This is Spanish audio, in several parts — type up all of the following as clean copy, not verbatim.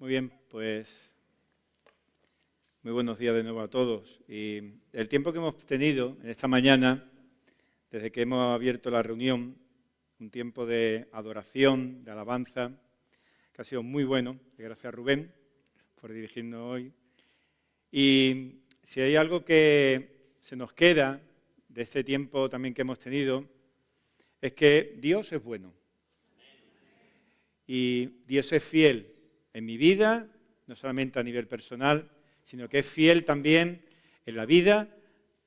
Muy bien, pues muy buenos días de nuevo a todos. Y el tiempo que hemos tenido en esta mañana, desde que hemos abierto la reunión, un tiempo de adoración, de alabanza, que ha sido muy bueno. Gracias a Rubén por dirigirnos hoy. Y si hay algo que se nos queda de este tiempo también que hemos tenido, es que Dios es bueno. Y Dios es fiel en mi vida, no solamente a nivel personal, sino que es fiel también en la vida,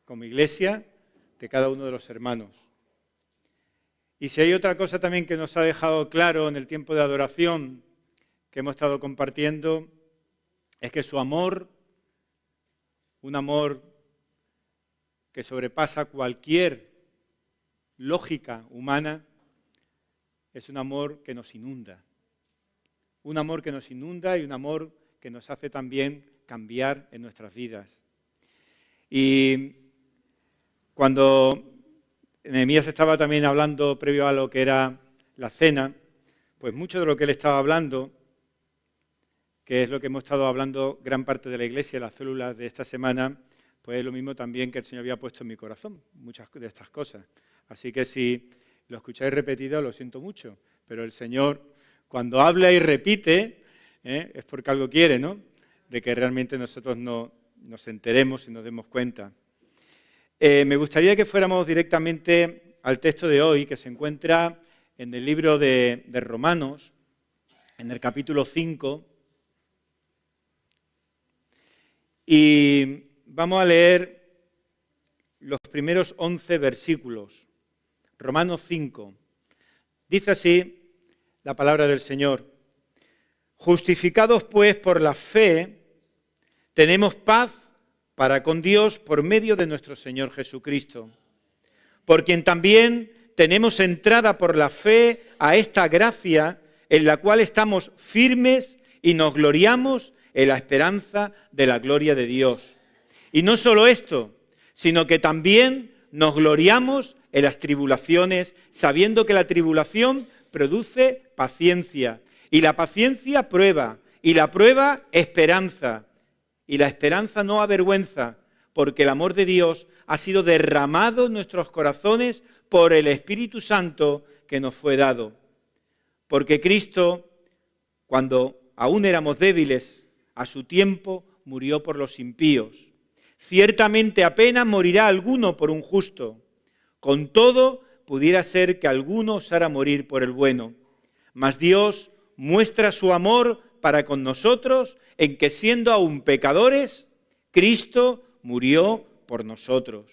como iglesia, de cada uno de los hermanos. Y si hay otra cosa también que nos ha dejado claro en el tiempo de adoración que hemos estado compartiendo, es que su amor, un amor que sobrepasa cualquier lógica humana, es un amor que nos inunda. Un amor que nos inunda y un amor que nos hace también cambiar en nuestras vidas. Y cuando Nehemías estaba también hablando previo a lo que era la cena, pues mucho de lo que él estaba hablando, que es lo que hemos estado hablando gran parte de la iglesia, las células de esta semana, pues es lo mismo también que el Señor había puesto en mi corazón, muchas de estas cosas. Así que si lo escucháis repetido, lo siento mucho, pero el Señor, cuando habla y repite, es porque algo quiere, ¿no? De que realmente nosotros nos enteremos y nos demos cuenta. Me gustaría que fuéramos directamente al texto de hoy, que se encuentra en el libro de Romanos, en el capítulo 5, y vamos a leer los primeros 11 versículos. Romanos 5. Dice así la palabra del Señor: justificados pues por la fe, tenemos paz para con Dios por medio de nuestro Señor Jesucristo, por quien también tenemos entrada por la fe a esta gracia en la cual estamos firmes y nos gloriamos en la esperanza de la gloria de Dios. Y no solo esto, sino que también nos gloriamos en las tribulaciones, sabiendo que la tribulación produce paciencia, y la paciencia prueba, y la prueba esperanza, y la esperanza no avergüenza, porque el amor de Dios ha sido derramado en nuestros corazones por el Espíritu Santo que nos fue dado. Porque Cristo, cuando aún éramos débiles, a su tiempo murió por los impíos. Ciertamente apenas morirá alguno por un justo. Con todo, pudiera ser que alguno osara morir por el bueno. Mas Dios muestra su amor para con nosotros en que, siendo aún pecadores, Cristo murió por nosotros.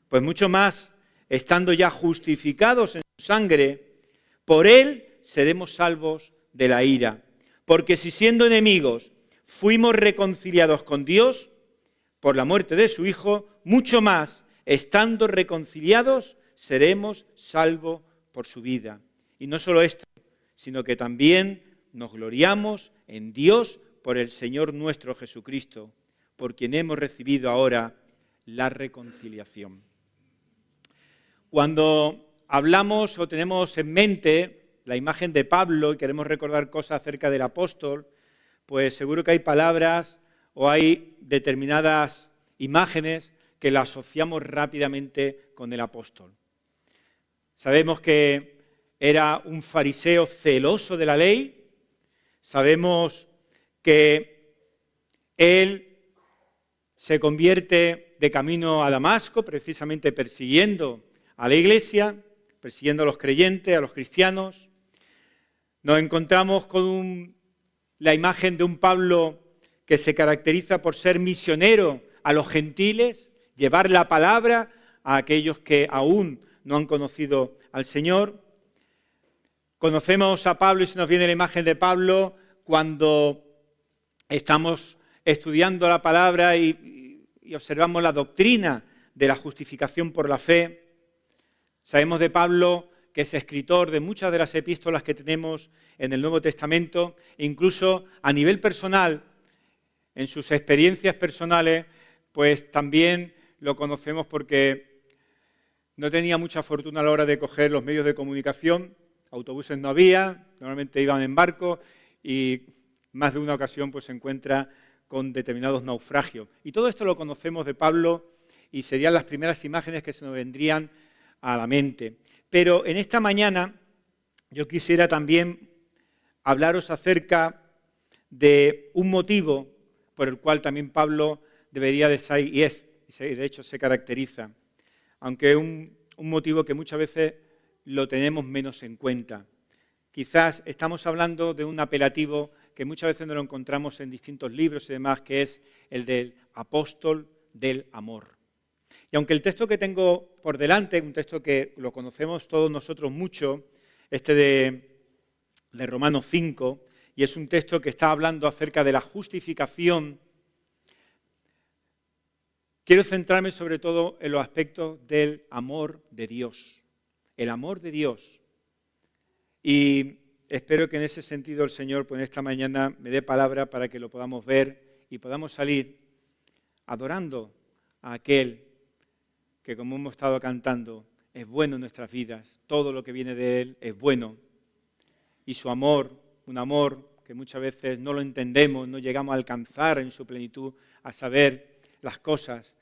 Pues mucho más, estando ya justificados en su sangre, por Él seremos salvos de la ira. Porque si siendo enemigos fuimos reconciliados con Dios por la muerte de su Hijo, mucho más, estando reconciliados, seremos salvos por su vida. Y no solo esto, sino que también nos gloriamos en Dios por el Señor nuestro Jesucristo, por quien hemos recibido ahora la reconciliación. Cuando hablamos o tenemos en mente la imagen de Pablo y queremos recordar cosas acerca del apóstol, pues seguro que hay palabras o hay determinadas imágenes que la asociamos rápidamente con el apóstol. Sabemos que era un fariseo celoso de la ley, sabemos que él se convierte de camino a Damasco, precisamente persiguiendo a la iglesia, persiguiendo a los creyentes, a los cristianos. Nos encontramos con la imagen de un Pablo que se caracteriza por ser misionero a los gentiles, llevar la palabra a aquellos que aún no han conocido al Señor. Conocemos a Pablo y se nos viene la imagen de Pablo cuando estamos estudiando la palabra y observamos la doctrina de la justificación por la fe. Sabemos de Pablo que es escritor de muchas de las epístolas que tenemos en el Nuevo Testamento, e incluso a nivel personal, en sus experiencias personales, pues también lo conocemos porque no tenía mucha fortuna a la hora de coger los medios de comunicación, autobuses no había, normalmente iban en barco y más de una ocasión pues se encuentra con determinados naufragios. Y todo esto lo conocemos de Pablo y serían las primeras imágenes que se nos vendrían a la mente. Pero en esta mañana yo quisiera también hablaros acerca de un motivo por el cual también Pablo debería de ser, y de hecho se caracteriza, aunque es un motivo que muchas veces lo tenemos menos en cuenta. Quizás estamos hablando de un apelativo que muchas veces no lo encontramos en distintos libros y demás, que es el del apóstol del amor. Y aunque el texto que tengo por delante, un texto que lo conocemos todos nosotros mucho, de Romanos 5, y es un texto que está hablando acerca de la justificación, quiero centrarme sobre todo en los aspectos del amor de Dios. El amor de Dios. Y espero que en ese sentido el Señor, pues esta mañana me dé palabra para que lo podamos ver y podamos salir adorando a aquel que, como hemos estado cantando, es bueno en nuestras vidas. Todo lo que viene de Él es bueno. Y su amor, un amor que muchas veces no lo entendemos, no llegamos a alcanzar en su plenitud, a saber las cosas,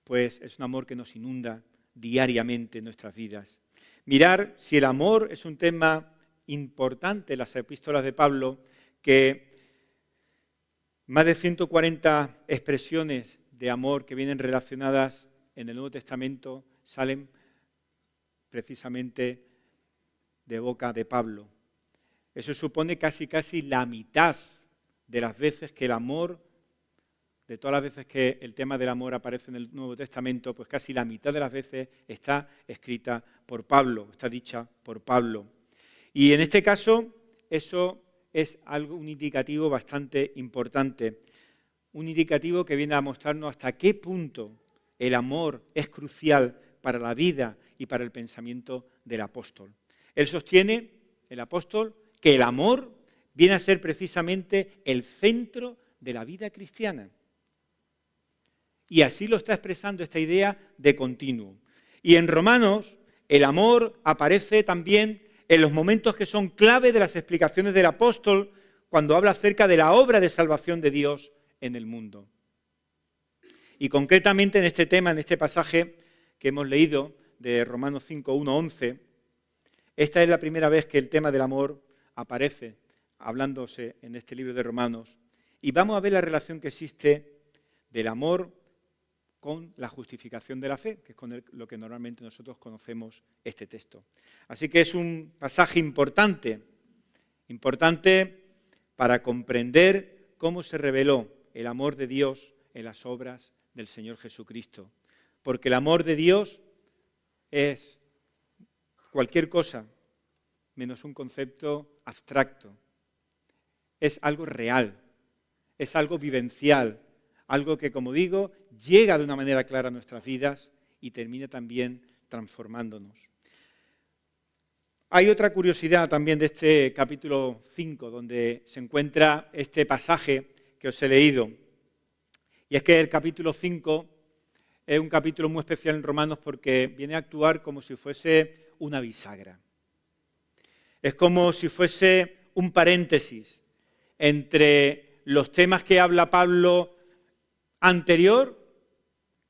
pues es un amor que nos inunda diariamente en nuestras vidas. Mirar si el amor es un tema importante en las epístolas de Pablo, que más de 140 expresiones de amor que vienen relacionadas en el Nuevo Testamento salen precisamente de boca de Pablo. Eso supone casi la mitad de las veces que el amor, de todas las veces que el tema del amor aparece en el Nuevo Testamento, pues casi la mitad de las veces está escrita por Pablo, está dicha por Pablo. Y en este caso, eso es un indicativo bastante importante, un indicativo que viene a mostrarnos hasta qué punto el amor es crucial para la vida y para el pensamiento del apóstol. Él sostiene, el apóstol, que el amor viene a ser precisamente el centro de la vida cristiana. Y así lo está expresando esta idea de continuo. Y en Romanos, el amor aparece también en los momentos que son clave de las explicaciones del apóstol cuando habla acerca de la obra de salvación de Dios en el mundo. Y concretamente en este tema, en este pasaje que hemos leído de Romanos 5, 1, 11, esta es la primera vez que el tema del amor aparece hablándose en este libro de Romanos. Y vamos a ver la relación que existe del amor con la justificación de la fe, que es con lo que normalmente nosotros conocemos este texto. Así que es un pasaje importante para comprender cómo se reveló el amor de Dios en las obras del Señor Jesucristo. Porque el amor de Dios es cualquier cosa menos un concepto abstracto. Es algo real, es algo vivencial, algo que, como digo, llega de una manera clara a nuestras vidas y termina también transformándonos. Hay otra curiosidad también de este capítulo 5, donde se encuentra este pasaje que os he leído. Y es que el capítulo 5 es un capítulo muy especial en Romanos porque viene a actuar como si fuese una bisagra. Es como si fuese un paréntesis entre los temas que habla Pablo anterior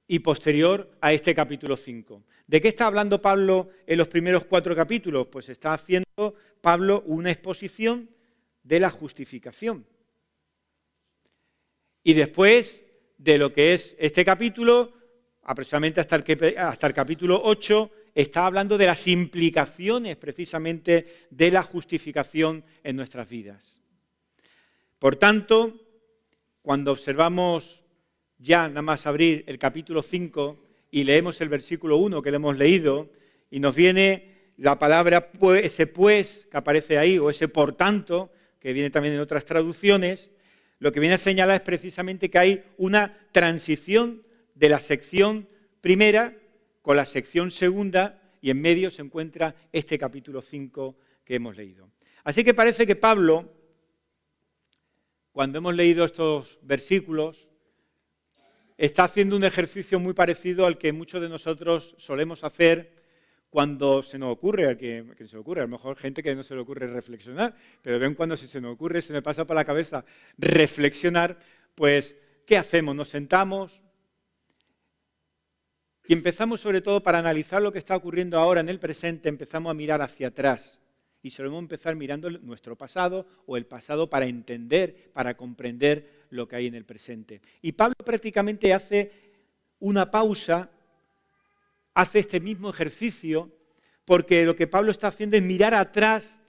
y posterior a este capítulo 5. ¿De qué está hablando Pablo en los primeros 4 capítulos? Pues está haciendo Pablo una exposición de la justificación. Y después de lo que es este capítulo, aproximadamente hasta el capítulo 8, está hablando de las implicaciones precisamente de la justificación en nuestras vidas. Por tanto, cuando observamos ya nada más abrir el capítulo 5 y leemos el versículo 1 que le hemos leído y nos viene la palabra ese pues que aparece ahí o ese por tanto que viene también en otras traducciones, lo que viene a señalar es precisamente que hay una transición de la sección primera con la sección segunda y en medio se encuentra este capítulo 5 que hemos leído. Así que parece que Pablo, cuando hemos leído estos versículos, está haciendo un ejercicio muy parecido al que muchos de nosotros solemos hacer cuando se nos ocurre, a que se le ocurre, a lo mejor gente que no se le ocurre reflexionar, pero ven cuando si se nos ocurre, se me pasa por la cabeza reflexionar, pues, ¿qué hacemos? Nos sentamos y empezamos sobre todo para analizar lo que está ocurriendo ahora en el presente, empezamos a mirar hacia atrás. Y solemos empezar mirando nuestro pasado o el pasado para entender, para comprender lo que hay en el presente. Y Pablo prácticamente hace una pausa, hace este mismo ejercicio, porque lo que Pablo está haciendo es mirar atrás.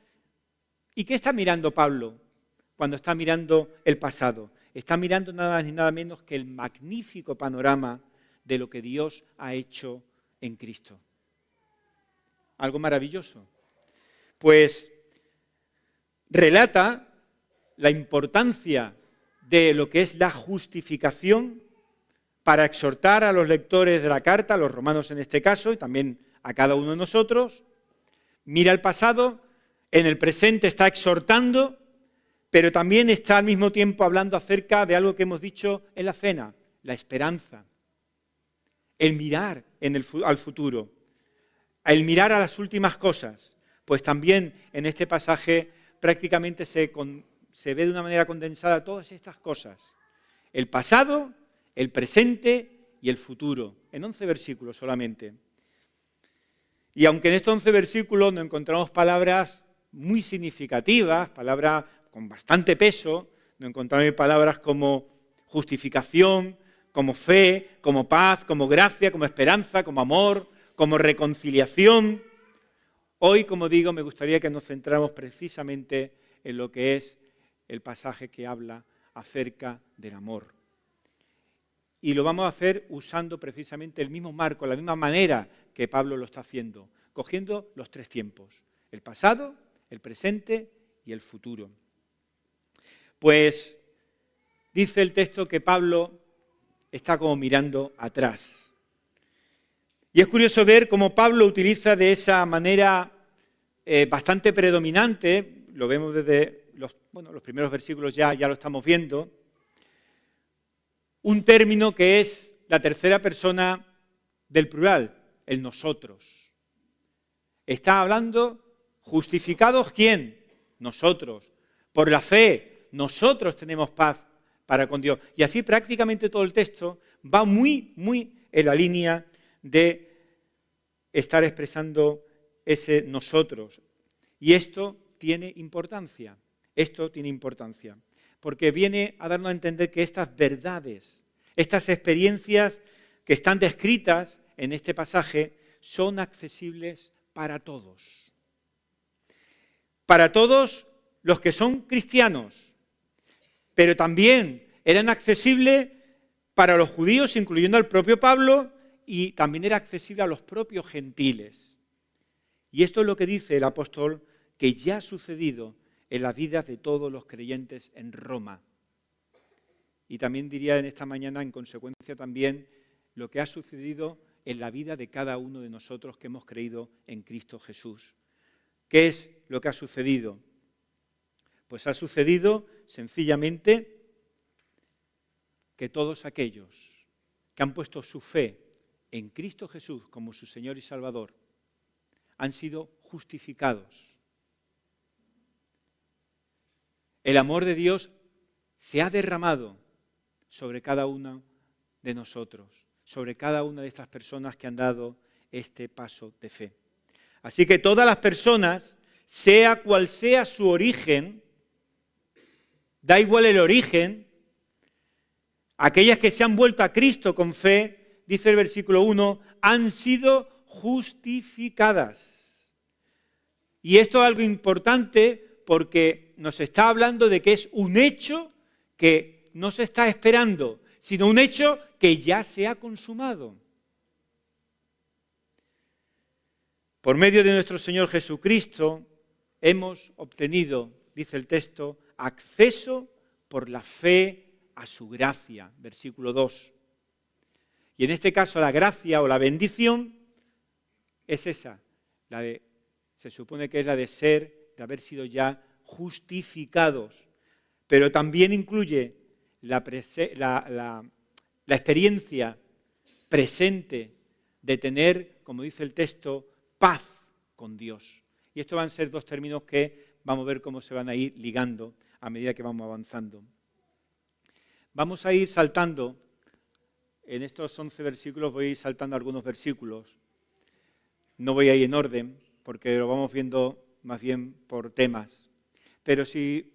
¿Y qué está mirando Pablo cuando está mirando el pasado? Está mirando nada más ni nada menos que el magnífico panorama de lo que Dios ha hecho en Cristo. Algo maravilloso. Pues relata la importancia de lo que es la justificación para exhortar a los lectores de la carta, a los romanos en este caso, y también a cada uno de nosotros. Mira el pasado, en el presente está exhortando, pero también está al mismo tiempo hablando acerca de algo que hemos dicho en la cena, la esperanza, el mirar al futuro, el mirar a las últimas cosas. Pues también en este pasaje prácticamente se ve de una manera condensada todas estas cosas. El pasado, el presente y el futuro, en 11 versículos solamente. Y aunque en estos 11 versículos nos encontramos palabras muy significativas, palabras con bastante peso, nos encontramos palabras como justificación, como fe, como paz, como gracia, como esperanza, como amor, como reconciliación. Hoy, como digo, me gustaría que nos centráramos precisamente en lo que es el pasaje que habla acerca del amor. Y lo vamos a hacer usando precisamente el mismo marco, la misma manera que Pablo lo está haciendo, cogiendo los tres tiempos, el pasado, el presente y el futuro. Pues dice el texto que Pablo está como mirando atrás. Y es curioso ver cómo Pablo utiliza de esa manera bastante predominante, lo vemos desde los primeros versículos ya lo estamos viendo, un término que es la tercera persona del plural, el nosotros. Está hablando, ¿justificados quién? Nosotros. Por la fe, nosotros tenemos paz para con Dios. Y así prácticamente todo el texto va muy, muy en la línea de estar expresando ese nosotros. Y esto tiene importancia, porque viene a darnos a entender que estas verdades, estas experiencias que están descritas en este pasaje, son accesibles para todos. Para todos los que son cristianos, pero también eran accesibles para los judíos, incluyendo al propio Pablo, y también era accesible a los propios gentiles. Y esto es lo que dice el apóstol, que ya ha sucedido en la vida de todos los creyentes en Roma. Y también diría en esta mañana, en consecuencia también, lo que ha sucedido en la vida de cada uno de nosotros que hemos creído en Cristo Jesús. ¿Qué es lo que ha sucedido? Pues ha sucedido sencillamente que todos aquellos que han puesto su fe en Cristo Jesús como su Señor y Salvador han sido justificados. El amor de Dios se ha derramado sobre cada uno de nosotros, sobre cada una de estas personas que han dado este paso de fe. Así que todas las personas, sea cual sea su origen, da igual el origen, aquellas que se han vuelto a Cristo con fe, dice el versículo 1, han sido justificadas. Y esto es algo importante porque nos está hablando de que es un hecho que no se está esperando, sino un hecho que ya se ha consumado. Por medio de nuestro Señor Jesucristo hemos obtenido, dice el texto, acceso por la fe a su gracia, versículo 2. Y en este caso la gracia o la bendición es esa, se supone que es la de haber sido ya justificados, pero también incluye la experiencia presente de tener, como dice el texto, paz con Dios. Y estos van a ser dos términos que vamos a ver cómo se van a ir ligando a medida que vamos avanzando. Vamos a ir saltando, en estos 11 versículos voy a ir saltando algunos versículos. No voy a ir en orden, porque lo vamos viendo más bien por temas. Pero si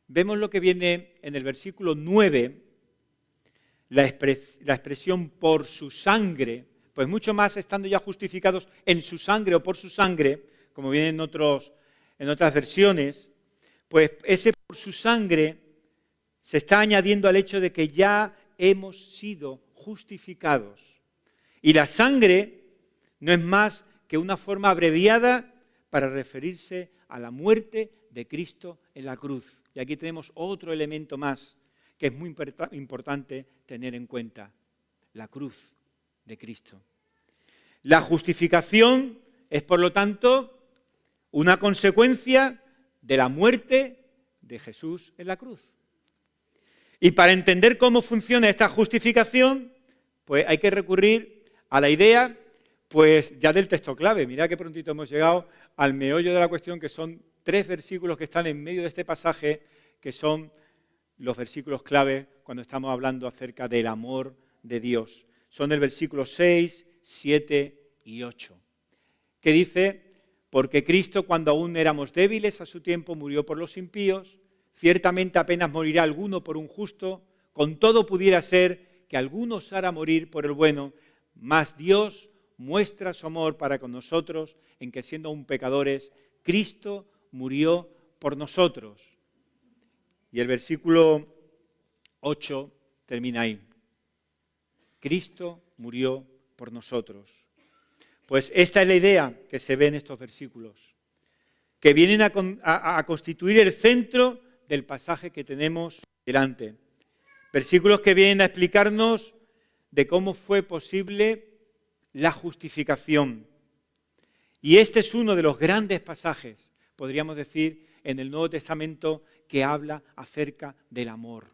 vemos lo que viene en el versículo 9, la expresión por su sangre, pues mucho más estando ya justificados en su sangre o por su sangre, como viene en otras versiones, pues ese por su sangre se está añadiendo al hecho de que ya hemos sido justificados. Y la sangre no es más que una forma abreviada para referirse a la muerte de Cristo en la cruz. Y aquí tenemos otro elemento más que es muy importante tener en cuenta: la cruz de Cristo. La justificación es, por lo tanto, una consecuencia de la muerte de Jesús en la cruz. Y para entender cómo funciona esta justificación, pues hay que recurrir a la idea, pues ya del texto clave. Mirad qué prontito hemos llegado al meollo de la cuestión, que son 3 versículos que están en medio de este pasaje, que son los versículos clave cuando estamos hablando acerca del amor de Dios. Son el versículo 6, 7 y 8, que dice: porque Cristo, cuando aún éramos débiles a su tiempo, murió por los impíos. Ciertamente apenas morirá alguno por un justo, con todo pudiera ser que alguno osara morir por el bueno, mas Dios muestra su amor para con nosotros en que, siendo aún pecadores, Cristo murió por nosotros. Y el versículo 8 termina ahí: Cristo murió por nosotros. Pues esta es la idea que se ve en estos versículos, que vienen a constituir el centro del pasaje que tenemos delante. Versículos que vienen a explicarnos de cómo fue posible la justificación. Y este es uno de los grandes pasajes, podríamos decir, en el Nuevo Testamento que habla acerca del amor.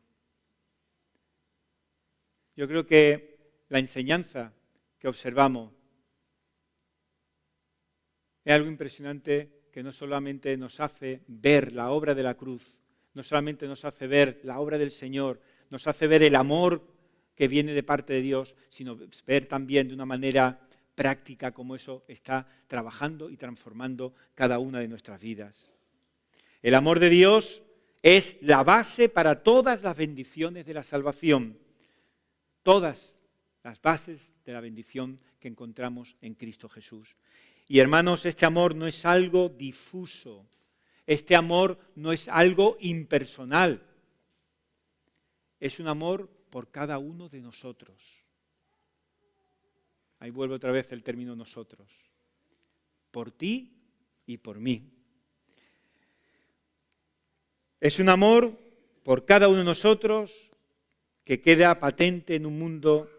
Yo creo que la enseñanza que observamos es algo impresionante, que no solamente nos hace ver la obra de la cruz, no solamente nos hace ver la obra del Señor, nos hace ver el amor que viene de parte de Dios, sino ver también de una manera práctica cómo eso está trabajando y transformando cada una de nuestras vidas. El amor de Dios es la base para todas las bendiciones de la salvación, todas las bases de la bendición que encontramos en Cristo Jesús. Y hermanos, este amor no es algo difuso, este amor no es algo impersonal, es un amor por cada uno de nosotros. Ahí vuelve otra vez el término nosotros, por ti y por mí. Es un amor por cada uno de nosotros que queda patente en un mundo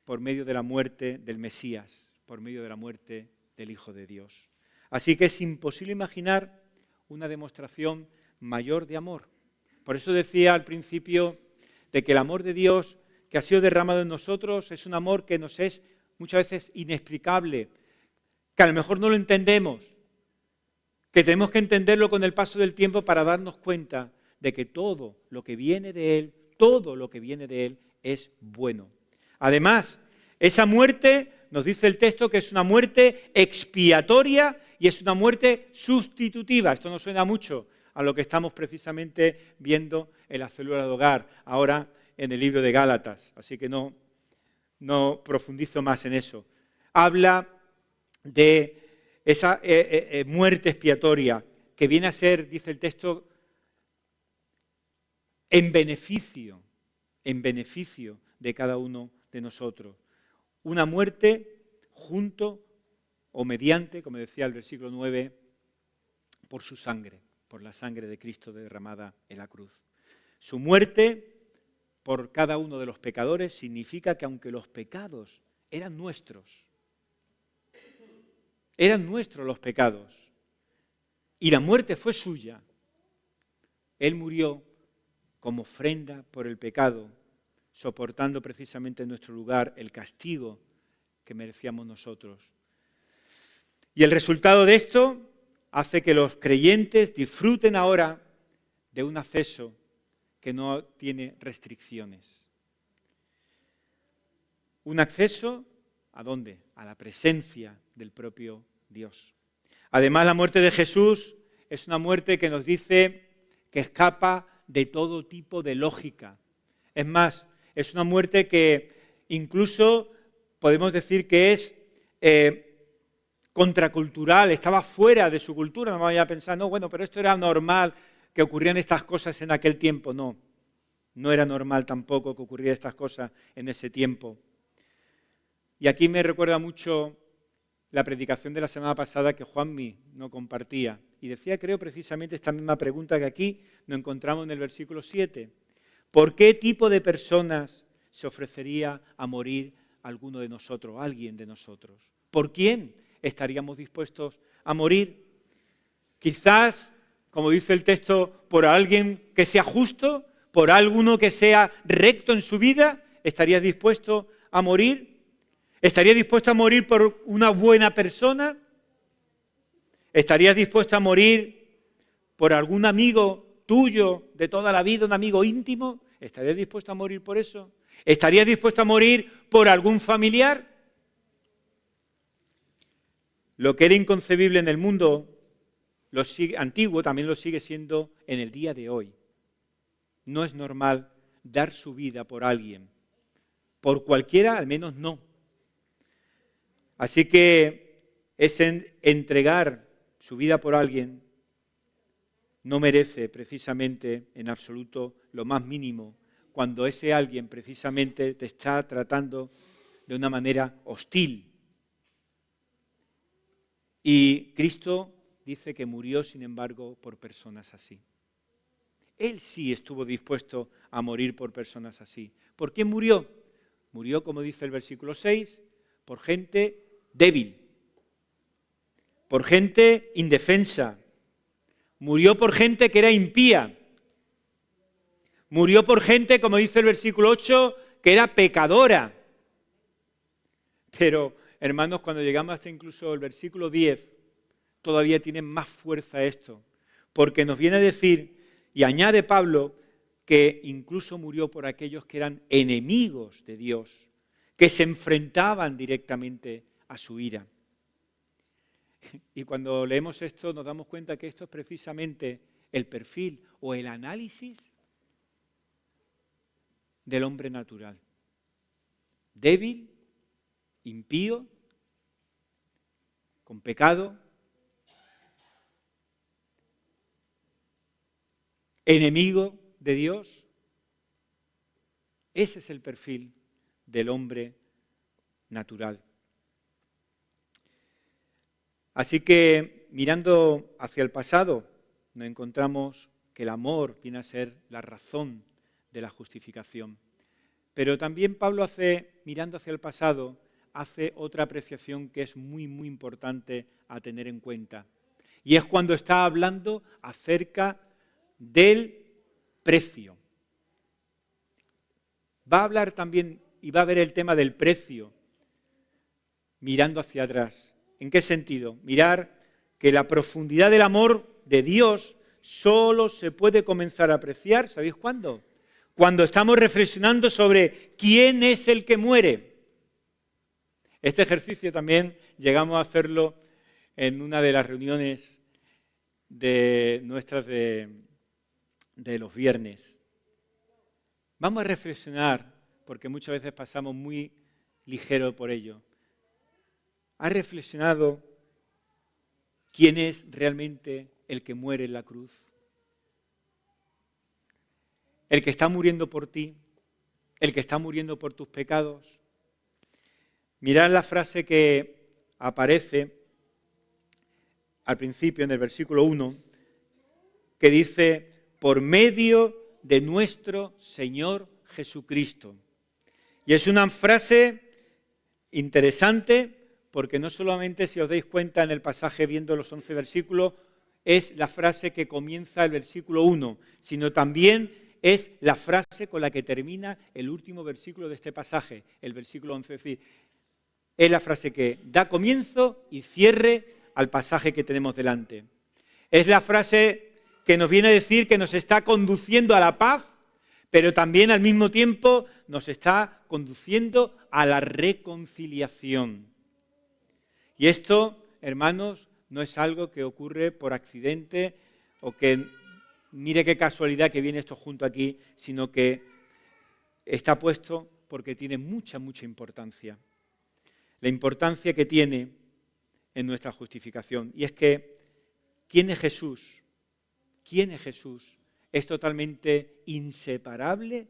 por medio de la muerte del Mesías, por medio de la muerte del Hijo de Dios. Así que es imposible imaginar una demostración mayor de amor. Por eso decía al principio de que el amor de Dios que ha sido derramado en nosotros es un amor que nos es muchas veces inexplicable, que a lo mejor no lo entendemos, que tenemos que entenderlo con el paso del tiempo para darnos cuenta de que todo lo que viene de Él es bueno. Además, esa muerte, nos dice el texto, que es una muerte expiatoria y es una muerte sustitutiva. Esto nos suena mucho a lo que estamos precisamente viendo en la célula de hogar, ahora en el libro de Gálatas. Así que no profundizo más en eso. Habla de esa muerte expiatoria que viene a ser, dice el texto, en beneficio de cada uno de nosotros. Una muerte junto o mediante, como decía el versículo 9, por su sangre, por la sangre de Cristo derramada en la cruz. Su muerte por cada uno de los pecadores significa que aunque los pecados eran nuestros los pecados, y la muerte fue suya, Él murió como ofrenda por el pecado, soportando precisamente en nuestro lugar el castigo que merecíamos nosotros. Y el resultado de esto hace que los creyentes disfruten ahora de un acceso que no tiene restricciones. Un acceso, ¿a dónde? A la presencia del propio Dios. Además, la muerte de Jesús es una muerte que nos dice que escapa de todo tipo de lógica. Es más, es una muerte que incluso podemos decir que es contracultural, estaba fuera de su cultura. No vaya a pensar, no, bueno, pero esto era normal que ocurrían estas cosas en aquel tiempo. No, no era normal tampoco que ocurrieran estas cosas en ese tiempo. Y aquí me recuerda mucho la predicación de la semana pasada que Juanmi no compartía. Y decía, creo, precisamente esta misma pregunta que aquí nos encontramos en el versículo 7. ¿Por qué tipo de personas se ofrecería a morir alguno de nosotros, alguien de nosotros? ¿Por quién estaríamos dispuestos a morir? Quizás, como dice el texto, por alguien que sea justo, por alguno que sea recto en su vida, ¿estarías dispuesto a morir? ¿Estarías dispuesto a morir por una buena persona? ¿Estarías dispuesto a morir por algún amigo tuyo de toda la vida, un amigo íntimo? ¿Estarías dispuesto a morir por eso? ¿Estarías dispuesto a morir por algún familiar? Lo que era inconcebible en el mundo antiguo también lo sigue siendo en el día de hoy. No es normal dar su vida por alguien. Por cualquiera, al menos no. Así que entregar su vida por alguien no merece precisamente en absoluto lo más mínimo, cuando ese alguien precisamente te está tratando de una manera hostil. Y Cristo dice que murió, sin embargo, por personas así. Él sí estuvo dispuesto a morir por personas así. ¿Por quién murió? Murió, como dice el versículo 6, por gente débil, por gente indefensa. Murió por gente que era impía. Murió por gente, como dice el versículo 8, que era pecadora. Pero, hermanos, cuando llegamos hasta incluso el versículo 10, todavía tiene más fuerza esto, porque nos viene a decir, y añade Pablo, que incluso murió por aquellos que eran enemigos de Dios, que se enfrentaban directamente a su ira. Y cuando leemos esto nos damos cuenta que esto es precisamente el perfil o el análisis del hombre natural. Débil, impío, con pecado, enemigo de Dios. Ese es el perfil del hombre natural. Así que, mirando hacia el pasado, nos encontramos que el amor viene a ser la razón de la justificación. Pero también Pablo mirando hacia el pasado, hace otra apreciación que es muy, muy importante a tener en cuenta. Y es cuando está hablando acerca del precio. Va a hablar también y va a ver el tema del precio mirando hacia atrás. ¿En qué sentido? Mirar que la profundidad del amor de Dios solo se puede comenzar a apreciar, ¿sabéis cuándo? Cuando estamos reflexionando sobre quién es el que muere. Este ejercicio también llegamos a hacerlo en una de las reuniones nuestras de los viernes. Vamos a reflexionar, porque muchas veces pasamos muy ligero por ello. ¿Has reflexionado quién es realmente el que muere en la cruz? El que está muriendo por ti, el que está muriendo por tus pecados. Mirad la frase que aparece al principio en el versículo 1, que dice, por medio de nuestro Señor Jesucristo. Y es una frase interesante, porque no solamente, si os dais cuenta en el pasaje viendo los 11 versículos, es la frase que comienza el versículo 1, sino también es la frase con la que termina el último versículo de este pasaje, el versículo 11. Es decir, es la frase que da comienzo y cierre al pasaje que tenemos delante. Es la frase que nos viene a decir que nos está conduciendo a la paz, pero también al mismo tiempo nos está conduciendo a la reconciliación. Y esto, hermanos, no es algo que ocurre por accidente o que mire qué casualidad que viene esto junto aquí, sino que está puesto porque tiene mucha, mucha importancia. La importancia que tiene en nuestra justificación. Y es que, ¿quién es Jesús? ¿Quién es Jesús? Es totalmente inseparable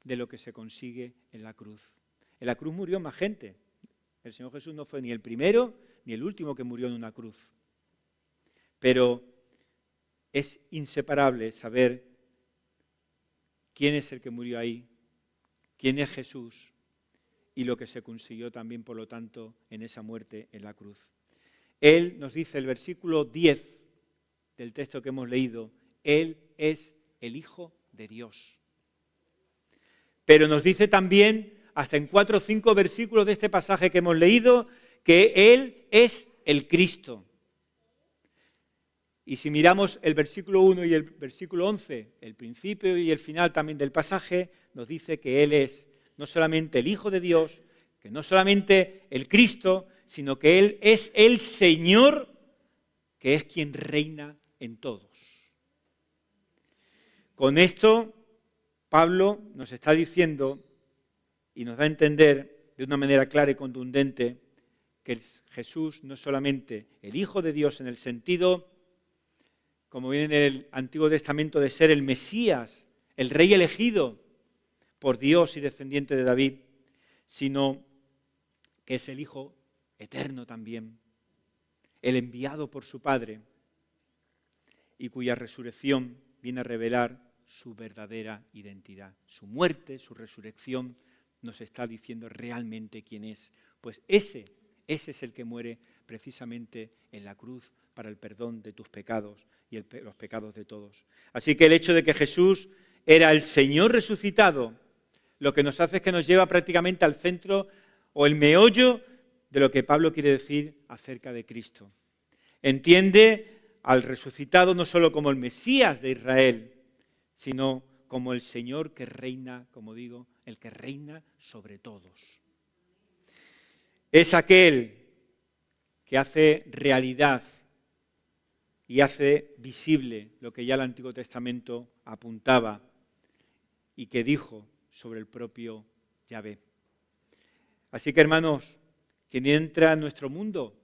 de lo que se consigue en la cruz. En la cruz murió más gente. El Señor Jesús no fue ni el primero ni el último que murió en una cruz. Pero es inseparable saber quién es el que murió ahí, quién es Jesús y lo que se consiguió también, por lo tanto, en esa muerte en la cruz. Él nos dice, el versículo 10 del texto que hemos leído, Él es el Hijo de Dios. Pero nos dice también, hasta en 4 o 5 versículos de este pasaje que hemos leído, que Él es el Cristo. Y si miramos el versículo 1 y el versículo 11, el principio y el final también del pasaje, nos dice que Él es no solamente el Hijo de Dios, que no solamente el Cristo, sino que Él es el Señor, que es quien reina en todos. Con esto, Pablo nos está diciendo y nos da a entender de una manera clara y contundente que Jesús no es solamente el Hijo de Dios en el sentido, como viene en el Antiguo Testamento, de ser el Mesías, el Rey elegido por Dios y descendiente de David, sino que es el Hijo eterno también, el enviado por su Padre y cuya resurrección viene a revelar su verdadera identidad. Su muerte, su resurrección nos está diciendo realmente quién es. Pues ese es el que muere precisamente en la cruz para el perdón de tus pecados y los pecados de todos. Así que el hecho de que Jesús era el Señor resucitado, lo que nos hace es que nos lleva prácticamente al centro o el meollo de lo que Pablo quiere decir acerca de Cristo. Entiende al resucitado no solo como el Mesías de Israel, sino como el Señor que reina, como digo, el que reina sobre todos. Es aquel que hace realidad y hace visible lo que ya el Antiguo Testamento apuntaba y que dijo sobre el propio Yahvé. Así que, hermanos, quien entra en nuestro mundo,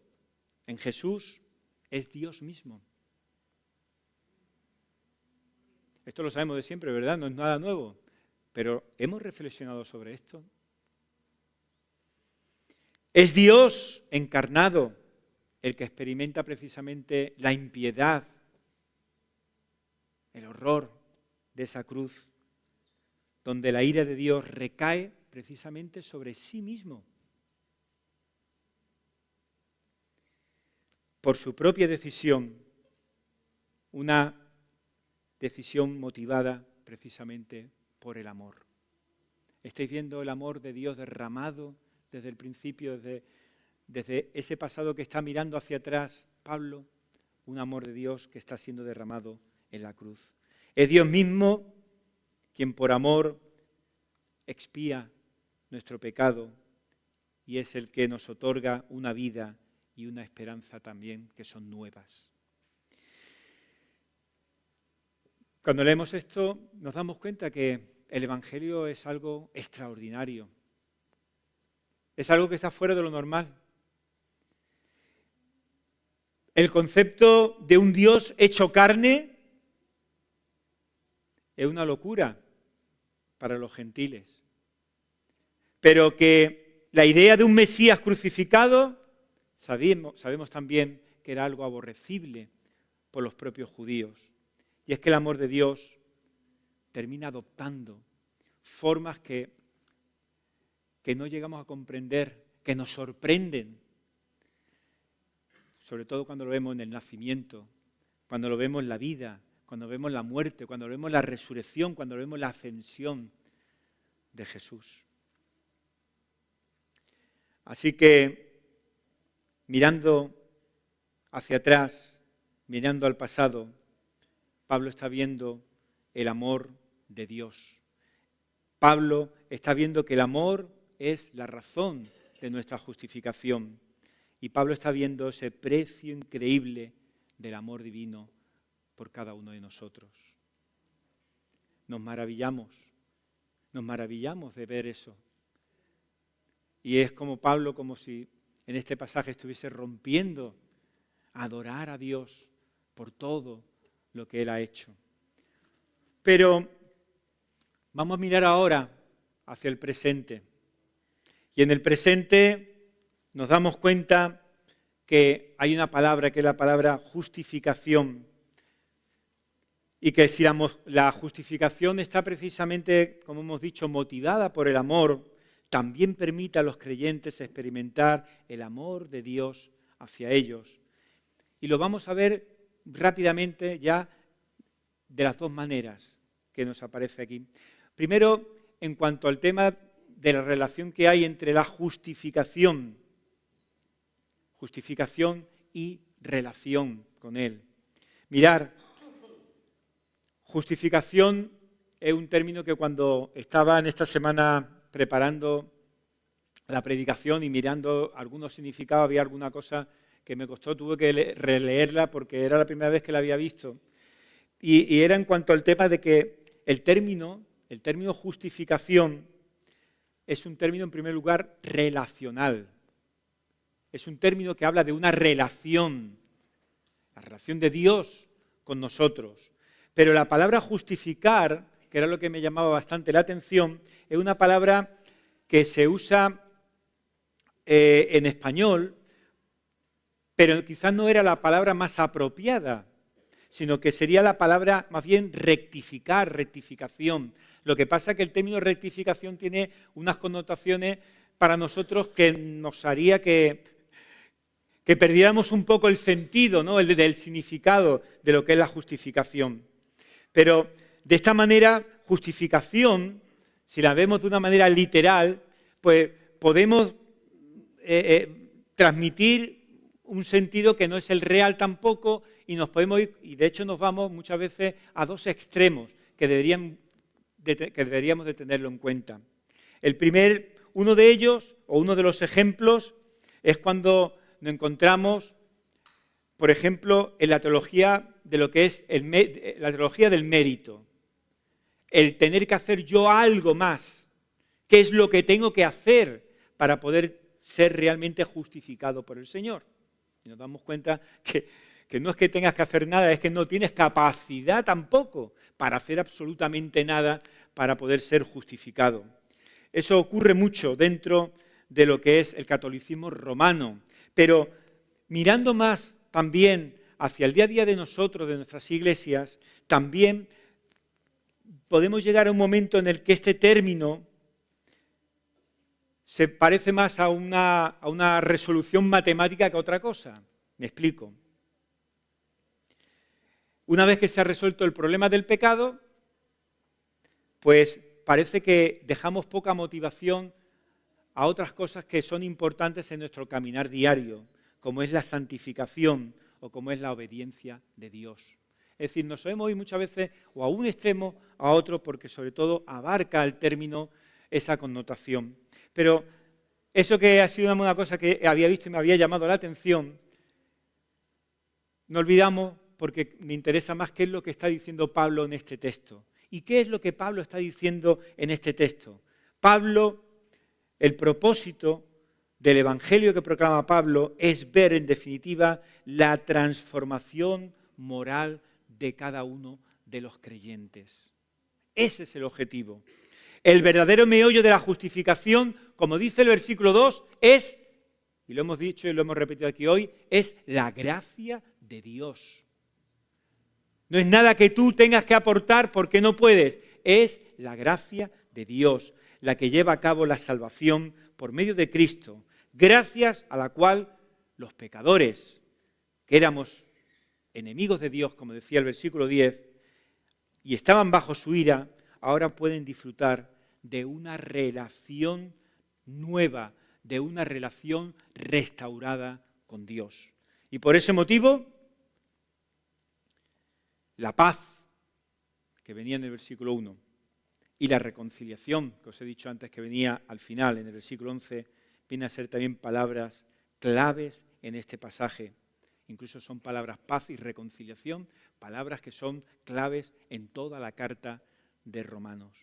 en Jesús, es Dios mismo. Esto lo sabemos de siempre, ¿verdad? No es nada nuevo. Pero ¿hemos reflexionado sobre esto? Es Dios encarnado el que experimenta precisamente la impiedad, el horror de esa cruz, donde la ira de Dios recae precisamente sobre sí mismo. Por su propia decisión, una decisión motivada precisamente por el amor. ¿Estáis viendo el amor de Dios derramado desde el principio, desde ese pasado que está mirando hacia atrás Pablo? Un amor de Dios que está siendo derramado en la cruz. Es Dios mismo quien por amor expía nuestro pecado y es el que nos otorga una vida y una esperanza también que son nuevas. Cuando leemos esto nos damos cuenta que el Evangelio es algo extraordinario. Es algo que está fuera de lo normal. El concepto de un Dios hecho carne es una locura para los gentiles. Pero que la idea de un Mesías crucificado, sabemos también que era algo aborrecible por los propios judíos. Y es que el amor de Dios termina adoptando formas que no llegamos a comprender, que nos sorprenden. Sobre todo cuando lo vemos en el nacimiento, cuando lo vemos en la vida, cuando vemos la muerte, cuando vemos la resurrección, cuando vemos la ascensión de Jesús. Así que, mirando hacia atrás, mirando al pasado, Pablo está viendo el amor de Dios. Pablo está viendo que el amor es la razón de nuestra justificación. Y Pablo está viendo ese precio increíble del amor divino por cada uno de nosotros. Nos maravillamos de ver eso. Y es como Pablo, como si en este pasaje estuviese rompiendo a adorar a Dios por todo lo que Él ha hecho. Pero vamos a mirar ahora hacia el presente. Y en el presente nos damos cuenta que hay una palabra que es la palabra justificación. Y que si la justificación está precisamente, como hemos dicho, motivada por el amor, también permite a los creyentes experimentar el amor de Dios hacia ellos. Y lo vamos a ver rápidamente ya de las dos maneras que nos aparece aquí. Primero, en cuanto al tema de la relación que hay entre la justificación y relación con Él. Mirar, justificación es un término que cuando estaba en esta semana preparando la predicación y mirando algunos significados, había alguna cosa que me costó, tuve que releerla porque era la primera vez que la había visto. Y era en cuanto al tema de que el término justificación es un término, en primer lugar, relacional. Es un término que habla de una relación, la relación de Dios con nosotros. Pero la palabra justificar, que era lo que me llamaba bastante la atención, es una palabra que se usa en español, pero quizás no era la palabra más apropiada, sino que sería la palabra más bien rectificar, rectificación. Lo que pasa es que el término rectificación tiene unas connotaciones para nosotros que nos haría que perdiéramos un poco el sentido, ¿no? el significado de lo que es la justificación. Pero de esta manera, justificación, si la vemos de una manera literal, pues podemos transmitir un sentido que no es el real tampoco y nos podemos ir, y de hecho nos vamos muchas veces a dos extremos que deberíamos de tenerlo en cuenta. Uno de ellos, o uno de los ejemplos, es cuando nos encontramos, por ejemplo, en la teología de lo que es la teología del mérito. El tener que hacer yo algo más. ¿Qué es lo que tengo que hacer para poder ser realmente justificado por el Señor? Y nos damos cuenta que no es que tengas que hacer nada, es que no tienes capacidad tampoco para hacer absolutamente nada para poder ser justificado. Eso ocurre mucho dentro de lo que es el catolicismo romano. Pero mirando más también hacia el día a día de nosotros, de nuestras iglesias, también podemos llegar a un momento en el que este término se parece más a una resolución matemática que a otra cosa. Me explico. Una vez que se ha resuelto el problema del pecado, pues parece que dejamos poca motivación a otras cosas que son importantes en nuestro caminar diario, como es la santificación o como es la obediencia de Dios. Es decir, nos solemos ir muchas veces o a un extremo o a otro porque sobre todo abarca el término esa connotación. Pero eso que ha sido una cosa que había visto y me había llamado la atención, no olvidamos porque me interesa más qué es lo que está diciendo Pablo en este texto. ¿Y qué es lo que Pablo está diciendo en este texto? El propósito del Evangelio que proclama Pablo es ver en definitiva la transformación moral de cada uno de los creyentes. Ese es el objetivo. El verdadero meollo de la justificación, como dice el versículo 2, es, y lo hemos dicho y lo hemos repetido aquí hoy, es la gracia de Dios. No es nada que tú tengas que aportar porque no puedes, es la gracia de Dios la que lleva a cabo la salvación por medio de Cristo, gracias a la cual los pecadores, que éramos enemigos de Dios, como decía el versículo 10, y estaban bajo su ira, ahora pueden disfrutar de una relación nueva, de una relación restaurada con Dios. Y por ese motivo, la paz, que venía en el versículo 1, y la reconciliación, que os he dicho antes que venía al final, en el versículo 11, viene a ser también palabras claves en este pasaje. Incluso son palabras paz y reconciliación, palabras que son claves en toda la carta de Romanos.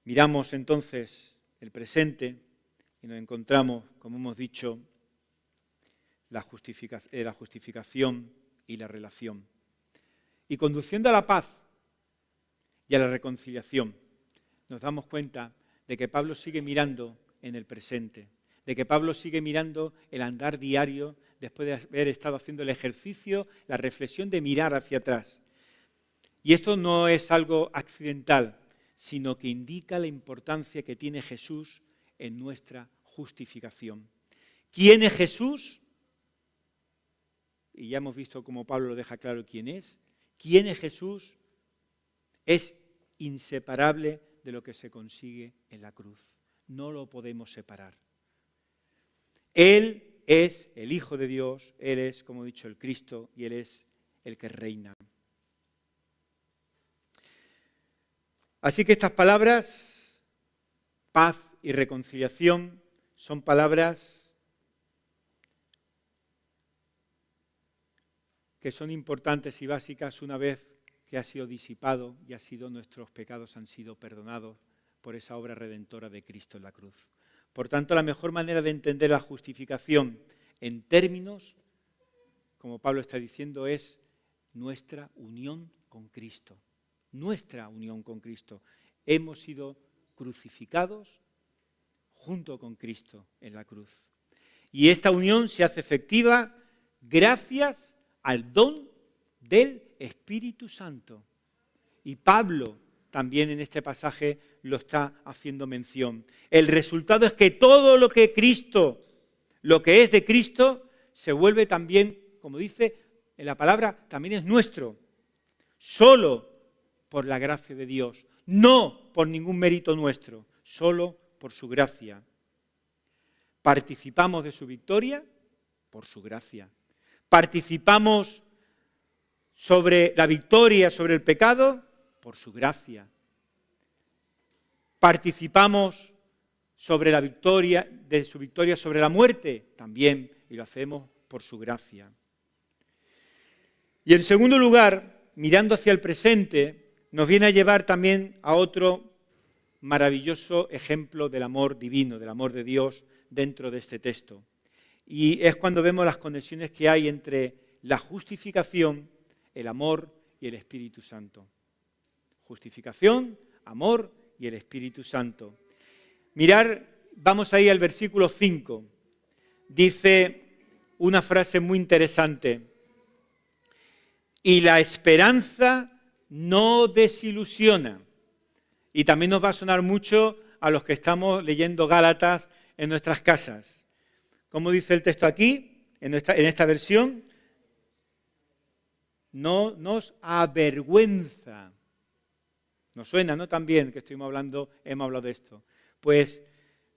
Miramos entonces el presente y nos encontramos, como hemos dicho, la justificación y la relación. Y conduciendo a la paz y a la reconciliación, nos damos cuenta de que Pablo sigue mirando en el presente, de que Pablo sigue mirando el andar diario después de haber estado haciendo el ejercicio, la reflexión de mirar hacia atrás. Y esto no es algo accidental, sino que indica la importancia que tiene Jesús en nuestra justificación. ¿Quién es Jesús? Y ya hemos visto cómo Pablo lo deja claro quién es. ¿Quién es Jesús? Es inseparable de lo que se consigue en la cruz. No lo podemos separar. Él es el Hijo de Dios, Él es, como he dicho, el Cristo y Él es el que reina. Así que estas palabras, paz y reconciliación, son palabras que son importantes y básicas una vez que ha sido disipado y nuestros pecados han sido perdonados por esa obra redentora de Cristo en la cruz. Por tanto, la mejor manera de entender la justificación en términos, como Pablo está diciendo, es nuestra unión con Cristo. Nuestra unión con Cristo. Hemos sido crucificados junto con Cristo en la cruz. Y esta unión se hace efectiva gracias al don del Espíritu Santo. Y Pablo también en este pasaje lo está haciendo mención. El resultado es que todo lo que Cristo, lo que es de Cristo, se vuelve también, como dice en la palabra, también es nuestro. Solo por la gracia de Dios, no por ningún mérito nuestro, solo por su gracia. Participamos de su victoria por su gracia. Participamos sobre la victoria sobre el pecado por su gracia. Participamos sobre la victoria, de su victoria sobre la muerte también, y lo hacemos por su gracia. Y en segundo lugar, mirando hacia el presente, nos viene a llevar también a otro maravilloso ejemplo del amor divino, del amor de Dios dentro de este texto. Y es cuando vemos las conexiones que hay entre la justificación, el amor y el Espíritu Santo. Justificación, amor y el Espíritu Santo. Mirar, vamos ahí al versículo 5. Dice una frase muy interesante. Y la esperanza no desilusiona. Y también nos va a sonar mucho a los que estamos leyendo Gálatas en nuestras casas. ¿Cómo dice el texto aquí, en esta versión? No nos avergüenza. Nos suena, ¿no? También que hemos hablado de esto. Pues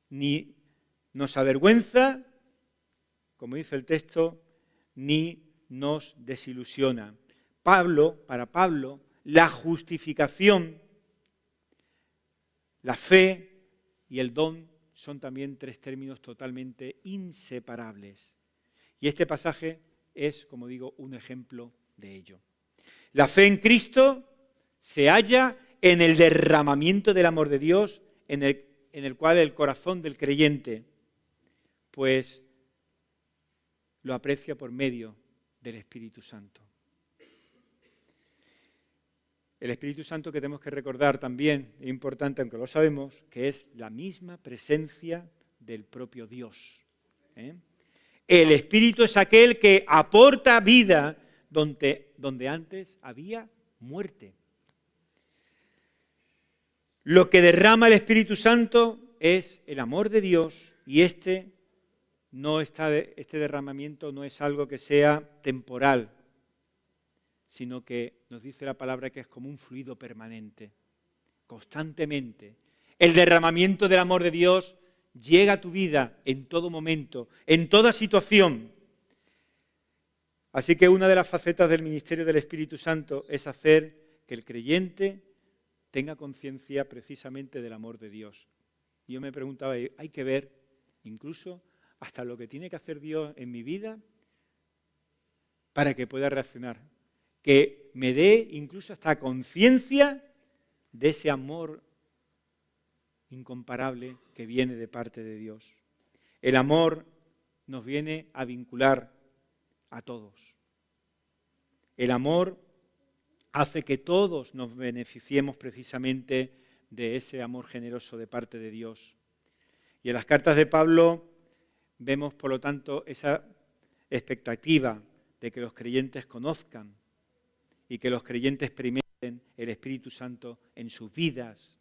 ni nos avergüenza, como dice el texto, ni nos desilusiona. Para Pablo, la justificación, la fe y el don son también tres términos totalmente inseparables. Y este pasaje es, como digo, un ejemplo de ello. La fe en Cristo se halla en el derramamiento del amor de Dios, en el cual el corazón del creyente, pues, lo aprecia por medio del Espíritu Santo. El Espíritu Santo que tenemos que recordar también, es importante, aunque lo sabemos, que es la misma presencia del propio Dios. El Espíritu es aquel que aporta vida donde antes había muerte. Lo que derrama el Espíritu Santo es el amor de Dios y este derramamiento no es algo que sea temporal, sino que nos dice la palabra que es como un fluido permanente, constantemente. El derramamiento del amor de Dios llega a tu vida en todo momento, en toda situación. Así que una de las facetas del ministerio del Espíritu Santo es hacer que el creyente tenga conciencia precisamente del amor de Dios. Yo me preguntaba, hay que ver incluso hasta lo que tiene que hacer Dios en mi vida para que pueda reaccionar. Que me dé incluso hasta conciencia de ese amor incomparable que viene de parte de Dios. El amor nos viene a vincular a todos. El amor hace que todos nos beneficiemos precisamente de ese amor generoso de parte de Dios. Y en las cartas de Pablo vemos, por lo tanto, esa expectativa de que los creyentes conozcan y que los creyentes experimenten el Espíritu Santo en sus vidas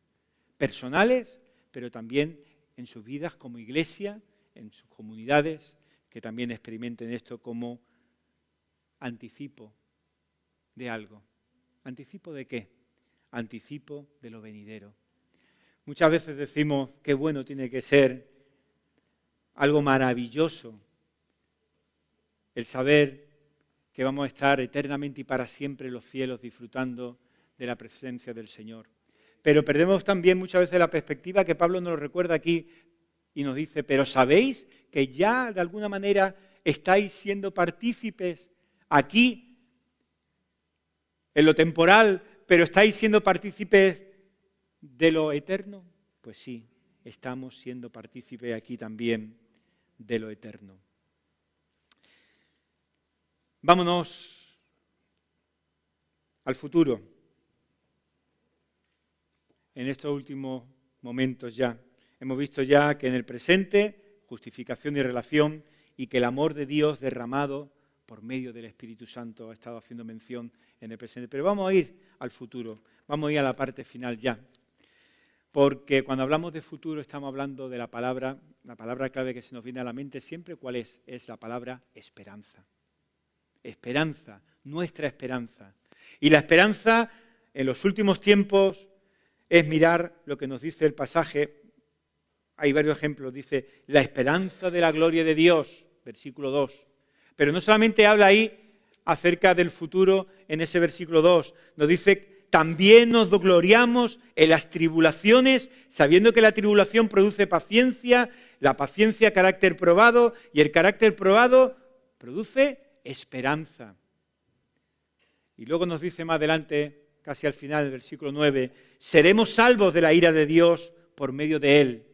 personales, pero también en sus vidas como iglesia, en sus comunidades, que también experimenten esto como anticipo de algo. ¿Anticipo de qué? Anticipo de lo venidero. Muchas veces decimos qué bueno tiene que ser, algo maravilloso, el saber que vamos a estar eternamente y para siempre en los cielos disfrutando de la presencia del Señor. Pero perdemos también muchas veces la perspectiva que Pablo nos recuerda aquí y nos dice, pero ¿sabéis que ya de alguna manera estáis siendo partícipes aquí en lo temporal, pero estáis siendo partícipes de lo eterno? Pues sí, estamos siendo partícipes aquí también de lo eterno. Vámonos al futuro. En estos últimos momentos ya hemos visto ya que en el presente, justificación y relación, y que el amor de Dios derramado por medio del Espíritu Santo ha estado haciendo mención en el presente. Pero vamos a ir al futuro, vamos a ir a la parte final ya. Porque cuando hablamos de futuro estamos hablando de la palabra clave que se nos viene a la mente siempre, ¿cuál es? Es la palabra esperanza. Esperanza, nuestra esperanza. Y la esperanza en los últimos tiempos es mirar lo que nos dice el pasaje. Hay varios ejemplos. Dice, la esperanza de la gloria de Dios, versículo 2. Pero no solamente habla ahí acerca del futuro en ese versículo 2. Nos dice, también nos gloriamos en las tribulaciones, sabiendo que la tribulación produce paciencia, la paciencia carácter probado, y el carácter probado produce esperanza. Y luego nos dice más adelante, casi al final del versículo 9, seremos salvos de la ira de Dios por medio de Él.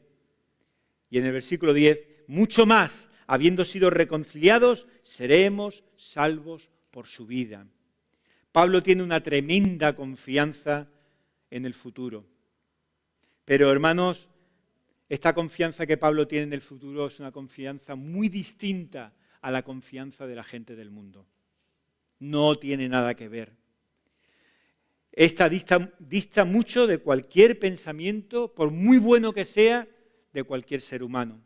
Y en el versículo 10, mucho más, habiendo sido reconciliados, seremos salvos por su vida. Pablo tiene una tremenda confianza en el futuro. Pero hermanos, esta confianza que Pablo tiene en el futuro es una confianza muy distinta a la confianza de la gente del mundo. No tiene nada que ver. Esta dista mucho de cualquier pensamiento, por muy bueno que sea, de cualquier ser humano.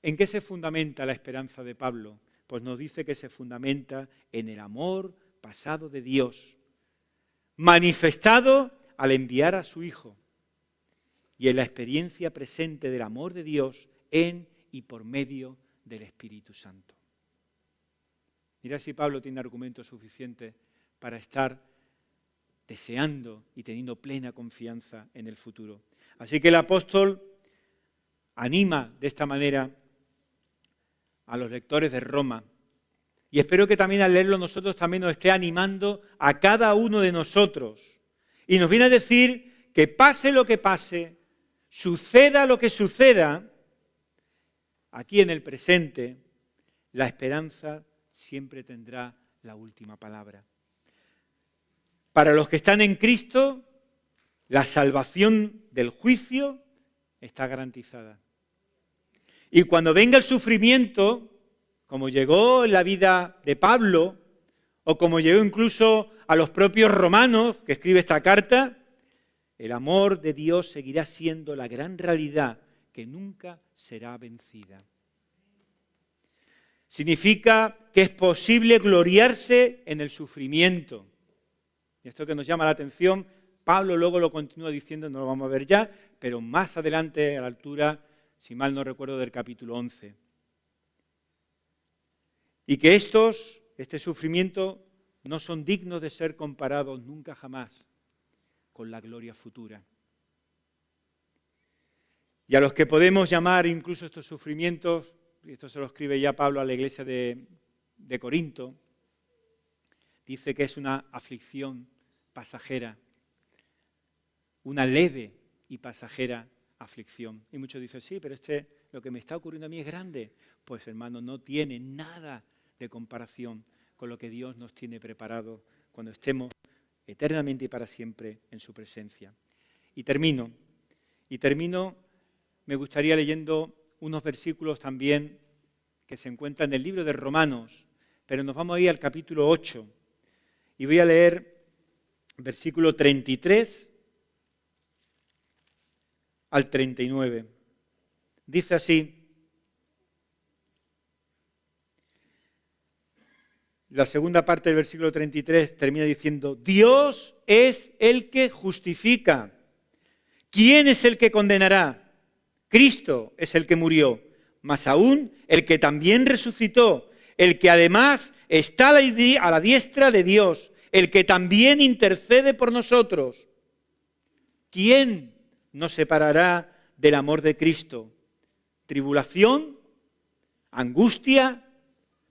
¿En qué se fundamenta la esperanza de Pablo? Pues nos dice que se fundamenta en el amor pasado de Dios, manifestado al enviar a su Hijo, y en la experiencia presente del amor de Dios en y por medio del Espíritu Santo. Mira si Pablo tiene argumentos suficientes para estar deseando y teniendo plena confianza en el futuro. Así que el apóstol anima de esta manera a los lectores de Roma. Y espero que también al leerlo nosotros también nos esté animando a cada uno de nosotros. Y nos viene a decir que pase lo que pase, suceda lo que suceda, aquí en el presente, la esperanza siempre tendrá la última palabra. Para los que están en Cristo, la salvación del juicio está garantizada. Y cuando venga el sufrimiento, como llegó en la vida de Pablo, o como llegó incluso a los propios romanos, que escribe esta carta, el amor de Dios seguirá siendo la gran realidad que nunca será vencida. Significa que es posible gloriarse en el sufrimiento. Y esto que nos llama la atención, Pablo luego lo continúa diciendo, no lo vamos a ver ya, pero más adelante a la altura si mal no recuerdo, del capítulo 11. Y que este sufrimiento, no son dignos de ser comparados nunca jamás con la gloria futura. Y a los que podemos llamar incluso estos sufrimientos, y esto se lo escribe ya Pablo a la iglesia de Corinto, dice que es una aflicción pasajera, una leve y pasajera aflicción. Y muchos dicen, sí, pero lo que me está ocurriendo a mí es grande. Pues hermano, no tiene nada de comparación con lo que Dios nos tiene preparado cuando estemos eternamente y para siempre en su presencia. Y termino, me gustaría leyendo unos versículos también que se encuentran en el libro de Romanos, pero nos vamos a ir al capítulo 8 y voy a leer versículo 33 al 39. Dice así: la segunda parte del versículo 33 termina diciendo: Dios es el que justifica. ¿Quién es el que condenará? Cristo es el que murió, mas aún el que también resucitó, el que además está a la diestra de Dios, el que también intercede por nosotros. ¿Quién nos separará del amor de Cristo? ¿Tribulación? ¿Angustia?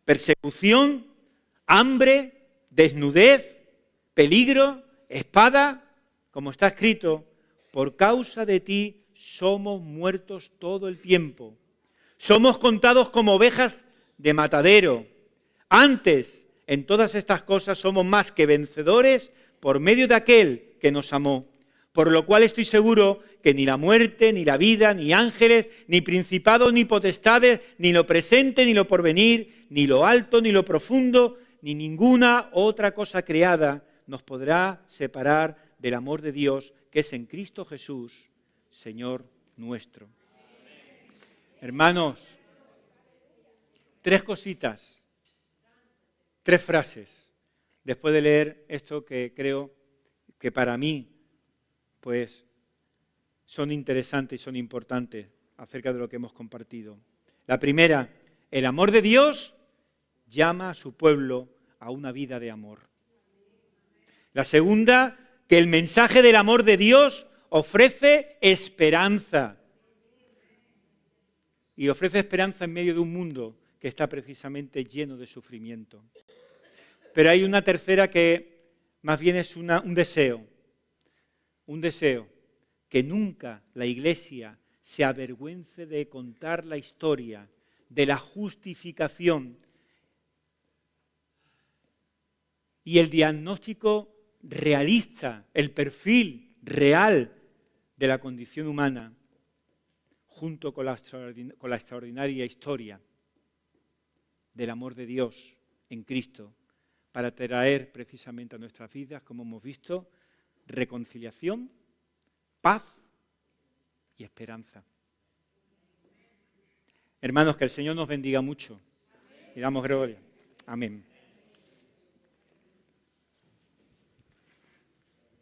¿Persecución? ¿Hambre? ¿Desnudez? ¿Peligro? ¿Espada? Como está escrito, por causa de ti somos muertos todo el tiempo. Somos contados como ovejas de matadero. Antes, en todas estas cosas somos más que vencedores por medio de aquel que nos amó. Por lo cual estoy seguro que ni la muerte, ni la vida, ni ángeles, ni principados, ni potestades, ni lo presente, ni lo porvenir, ni lo alto, ni lo profundo, ni ninguna otra cosa creada nos podrá separar del amor de Dios que es en Cristo Jesús, Señor nuestro. Hermanos, 3 cositas, 3 frases, después de leer esto que creo que para mí, pues, son interesantes y son importantes acerca de lo que hemos compartido. La primera, el amor de Dios llama a su pueblo a una vida de amor. La segunda, que el mensaje del amor de Dios ofrece esperanza. Y ofrece esperanza en medio de un mundo que está precisamente lleno de sufrimiento. Pero hay una tercera que más bien es un deseo, que nunca la Iglesia se avergüence de contar la historia de la justificación y el diagnóstico realista, el perfil real de la condición humana, junto con la extraordinaria historia del amor de Dios en Cristo, para traer precisamente a nuestras vidas, como hemos visto, reconciliación, paz y esperanza. Hermanos, que el Señor nos bendiga mucho y damos gloria. Amén.